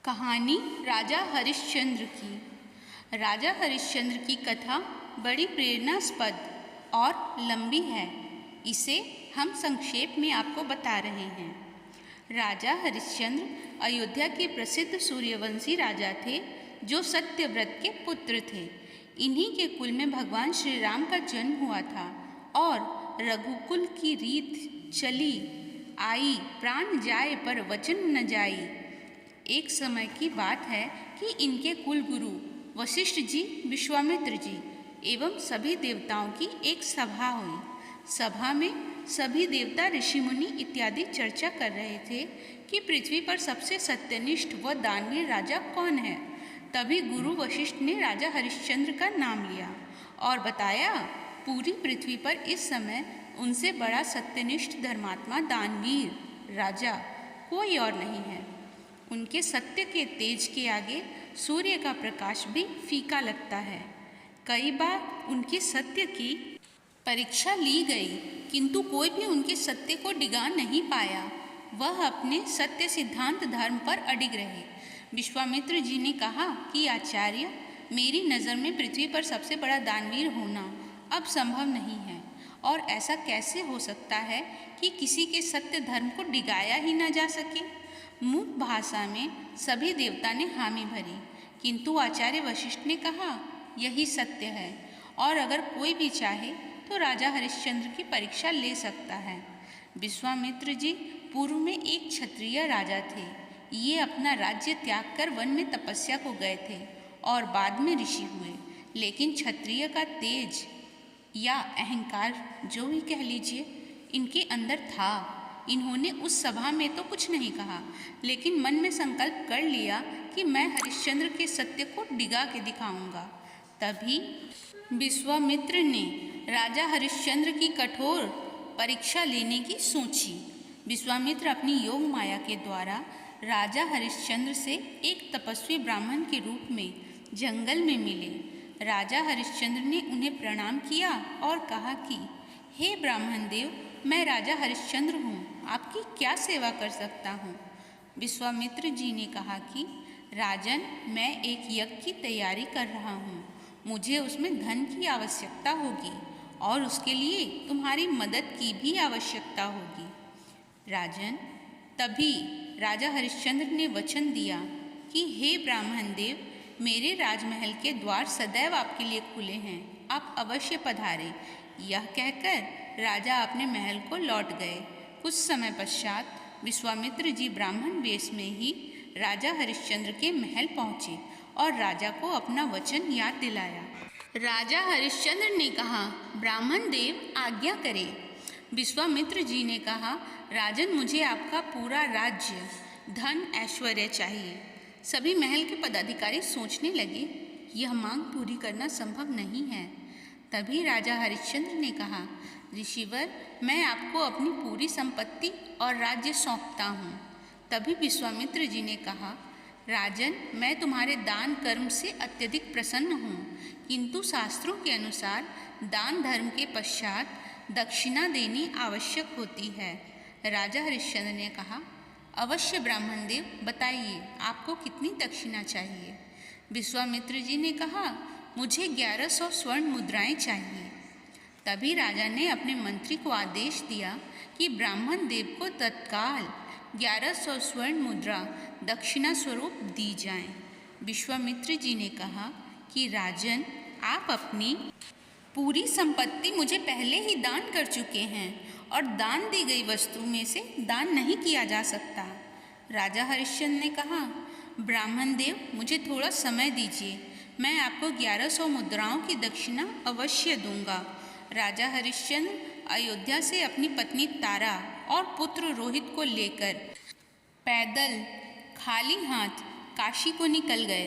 कहानी राजा हरिश्चंद्र की। राजा हरिश्चंद्र की कथा बड़ी प्रेरणास्पद और लंबी है। इसे हम संक्षेप में आपको बता रहे हैं। राजा हरिश्चंद्र अयोध्या के प्रसिद्ध सूर्यवंशी राजा थे, जो सत्यव्रत के पुत्र थे। इन्हीं के कुल में भगवान श्री राम का जन्म हुआ था और रघुकुल की रीत चली आई, प्राण जाए पर वचन न जाई। एक समय की बात है कि इनके कुल गुरु वशिष्ठ जी, विश्वामित्र जी एवं सभी देवताओं की एक सभा हुई। सभा में सभी देवता, ऋषि मुनि इत्यादि चर्चा कर रहे थे कि पृथ्वी पर सबसे सत्यनिष्ठ व दानवीर राजा कौन है। तभी गुरु वशिष्ठ ने राजा हरिश्चंद्र का नाम लिया और बताया, पूरी पृथ्वी पर इस समय उनसे बड़ा सत्यनिष्ठ, धर्मात्मा, दानवीर राजा कोई और नहीं है। उनके सत्य के तेज के आगे सूर्य का प्रकाश भी फीका लगता है। कई बार उनके सत्य की परीक्षा ली गई, किंतु कोई भी उनके सत्य को डिगा नहीं पाया। वह अपने सत्य सिद्धांत धर्म पर अडिग रहे। विश्वामित्र जी ने कहा कि आचार्य, मेरी नज़र में पृथ्वी पर सबसे बड़ा दानवीर होना अब संभव नहीं है, और ऐसा कैसे हो सकता है कि किसी के सत्य धर्म को डिगाया ही न जा सके। मूक भाषा में सभी देवता ने हामी भरी, किंतु आचार्य वशिष्ठ ने कहा, यही सत्य है, और अगर कोई भी चाहे तो राजा हरिश्चंद्र की परीक्षा ले सकता है। विश्वामित्र जी पूर्व में एक क्षत्रिय राजा थे। ये अपना राज्य त्याग कर वन में तपस्या को गए थे और बाद में ऋषि हुए। लेकिन क्षत्रिय का तेज या अहंकार, जो भी कह लीजिए, इनके अंदर था। इन्होंने उस सभा में तो कुछ नहीं कहा, लेकिन मन में संकल्प कर लिया कि मैं हरिश्चंद्र के सत्य को डिगा के दिखाऊंगा। तभी विश्वामित्र ने राजा हरिश्चंद्र की कठोर परीक्षा लेने की सोची। विश्वामित्र अपनी योग माया के द्वारा राजा हरिश्चंद्र से एक तपस्वी ब्राह्मण के रूप में जंगल में मिले। राजा हरिश्चंद्र ने उन्हें प्रणाम किया और कहा कि हे ब्राह्मण देव, मैं राजा हरिश्चंद्र हूँ, आपकी क्या सेवा कर सकता हूँ। विश्वामित्र जी ने कहा कि राजन, मैं एक यज्ञ की तैयारी कर रहा हूँ। मुझे उसमें धन की आवश्यकता होगी और उसके लिए तुम्हारी मदद की भी आवश्यकता होगी। राजन, तभी राजा हरिश्चंद्र ने वचन दिया कि हे ब्राह्मण देव, मेरे राजमहल के द्वार सदैव आपके लिए खुले हैं, आप अवश्य पधारें। यह कहकर राजा अपने महल को लौट गए। कुछ समय पश्चात विश्वामित्र जी ब्राह्मण वेश में ही राजा हरिश्चंद्र के महल पहुँचे और राजा को अपना वचन याद दिलाया। राजा हरिश्चंद्र ने कहा, ब्राह्मण देव, आज्ञा करें। विश्वामित्र जी ने कहा, राजन, मुझे आपका पूरा राज्य, धन, ऐश्वर्य चाहिए। सभी महल के पदाधिकारी सोचने लगे, यह मांग पूरी करना संभव नहीं है। तभी राजा हरिश्चंद्र ने कहा, ऋषिवर, मैं आपको अपनी पूरी संपत्ति और राज्य सौंपता हूँ। तभी विश्वामित्र जी ने कहा, राजन, मैं तुम्हारे दान कर्म से अत्यधिक प्रसन्न हूँ, किंतु शास्त्रों के अनुसार दान धर्म के पश्चात दक्षिणा देनी आवश्यक होती है। राजा हरिश्चंद्र ने कहा, अवश्य ब्राह्मण देव, बताइए आपको कितनी दक्षिणा चाहिए। विश्वामित्र जी ने कहा, मुझे 1100 स्वर्ण मुद्राएं चाहिए। तभी राजा ने अपने मंत्री को आदेश दिया कि ब्राह्मण देव को तत्काल 1100 स्वर्ण मुद्रा दक्षिणा स्वरूप दी जाएं। विश्वामित्र जी ने कहा कि राजन, आप अपनी पूरी संपत्ति मुझे पहले ही दान कर चुके हैं और दान दी गई वस्तु में से दान नहीं किया जा सकता। राजा हरिश्चंद्र ने कहा, ब्राह्मण देव, मुझे थोड़ा समय दीजिए, मैं आपको 1100 मुद्राओं की दक्षिणा अवश्य दूंगा। राजा हरिश्चंद्र अयोध्या से अपनी पत्नी तारा और पुत्र रोहित को लेकर पैदल खाली हाथ काशी को निकल गए।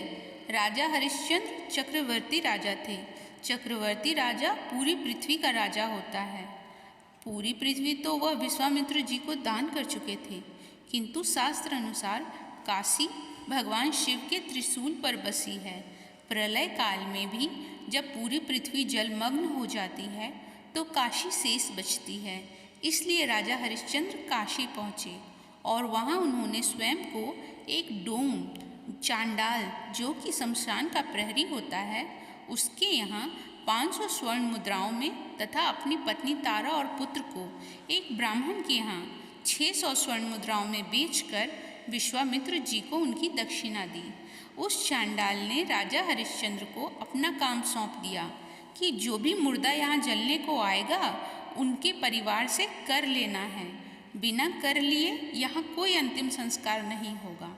राजा हरिश्चंद्र चक्रवर्ती राजा थे। चक्रवर्ती राजा पूरी पृथ्वी का राजा होता है। पूरी पृथ्वी तो वह विश्वामित्र जी को दान कर चुके थे, किंतु शास्त्र अनुसार काशी भगवान शिव के त्रिशूल पर बसी है। प्रलय काल में भी जब पूरी पृथ्वी जलमग्न हो जाती है तो काशी शेष बचती है। इसलिए राजा हरिश्चंद्र काशी पहुँचे और वहाँ उन्होंने स्वयं को एक डोम चांडाल जो कि शमशान का प्रहरी होता है, उसके यहाँ 500 स्वर्ण मुद्राओं में तथा अपनी पत्नी तारा और पुत्र को एक ब्राह्मण के यहाँ 600 स्वर्ण मुद्राओं में बेचकर विश्वामित्र जी को उनकी दक्षिणा दी। उस चांडाल ने राजा हरिश्चंद्र को अपना काम सौंप दिया कि जो भी मुर्दा यहाँ जलने को आएगा उनके परिवार से कर लेना है, बिना कर लिए यहाँ कोई अंतिम संस्कार नहीं होगा।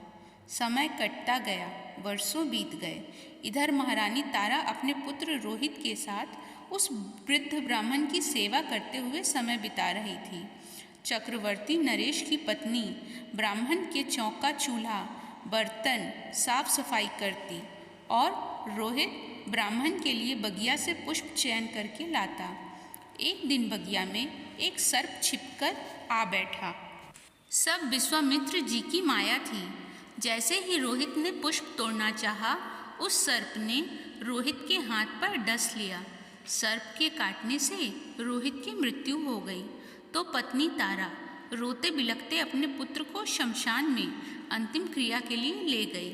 समय कटता गया, वर्षों बीत गए। इधर महारानी तारा अपने पुत्र रोहित के साथ उस वृद्ध ब्राह्मण की सेवा करते हुए समय बिता रही थी। चक्रवर्ती नरेश की पत्नी ब्राह्मण के चौका चूल्हा बर्तन साफ सफाई करती और रोहित ब्राह्मण के लिए बगिया से पुष्प चयन करके लाता। एक दिन बगिया में एक सर्प छिपकर आ बैठा। सब विश्वामित्र जी की माया थी। जैसे ही रोहित ने पुष्प तोड़ना चाहा, उस सर्प ने रोहित के हाथ पर डस लिया। सर्प के काटने से रोहित की मृत्यु हो गई। तो पत्नी तारा रोते बिलखते अपने पुत्र को शमशान में अंतिम क्रिया के लिए ले गई,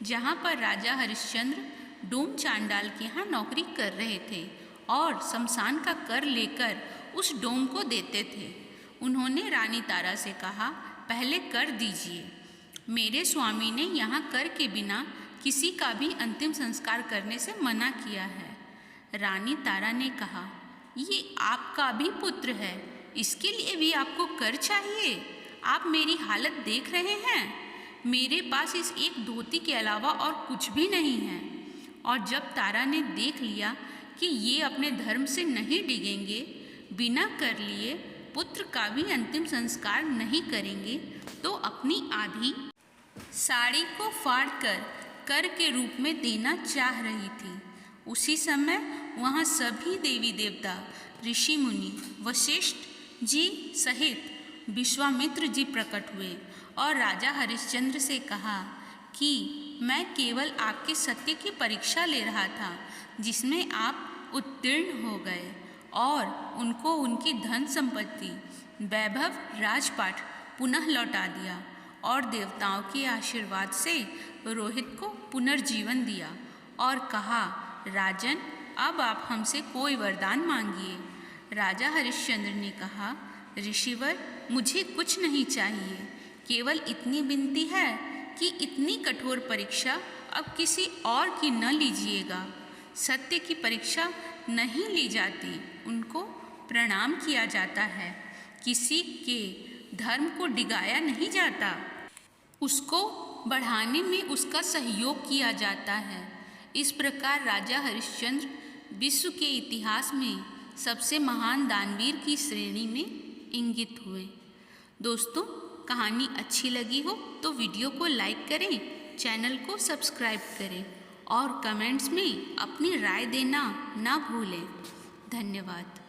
जहाँ पर राजा हरिश्चंद्र डोम चांडाल के यहाँ नौकरी कर रहे थे और शमशान का कर लेकर उस डोम को देते थे। उन्होंने रानी तारा से कहा, पहले कर दीजिए। मेरे स्वामी ने यहाँ कर के बिना किसी का भी अंतिम संस्कार करने से मना किया है। रानी तारा ने कहा, ये आपका भी पुत्र है, इसके लिए भी आपको कर चाहिए? आप मेरी हालत देख रहे हैं, मेरे पास इस एक धोती के अलावा और कुछ भी नहीं है। और जब तारा ने देख लिया कि ये अपने धर्म से नहीं डिगेंगे, बिना कर लिए पुत्र का भी अंतिम संस्कार नहीं करेंगे, तो अपनी आधी साड़ी को फाड़कर कर के रूप में देना चाह रही थी। उसी समय वहाँ सभी देवी देवता, ऋषि मुनि, वशिष्ठ जी सहित विश्वामित्र जी प्रकट हुए और राजा हरिश्चंद्र से कहा कि मैं केवल आपके सत्य की परीक्षा ले रहा था, जिसमें आप उत्तीर्ण हो गए और उनको उनकी धन संपत्ति, वैभव, राजपाट पुनः लौटा दिया और देवताओं के आशीर्वाद से रोहित को पुनर्जीवन दिया और कहा, राजन, अब आप हमसे कोई वरदान मांगिए। राजा हरिश्चंद्र ने कहा, ऋषिवर, मुझे कुछ नहीं चाहिए, केवल इतनी विनती है कि इतनी कठोर परीक्षा अब किसी और की न लीजिएगा। सत्य की परीक्षा नहीं ली जाती, उनको प्रणाम किया जाता है। किसी के धर्म को डिगाया नहीं जाता, उसको बढ़ाने में उसका सहयोग किया जाता है। इस प्रकार राजा हरिश्चंद्र विश्व के इतिहास में सबसे महान दानवीर की श्रेणी में इंगित हुए। दोस्तों, कहानी अच्छी लगी हो तो वीडियो को लाइक करें, चैनल को सब्सक्राइब करें और कमेंट्स में अपनी राय देना ना भूलें। धन्यवाद।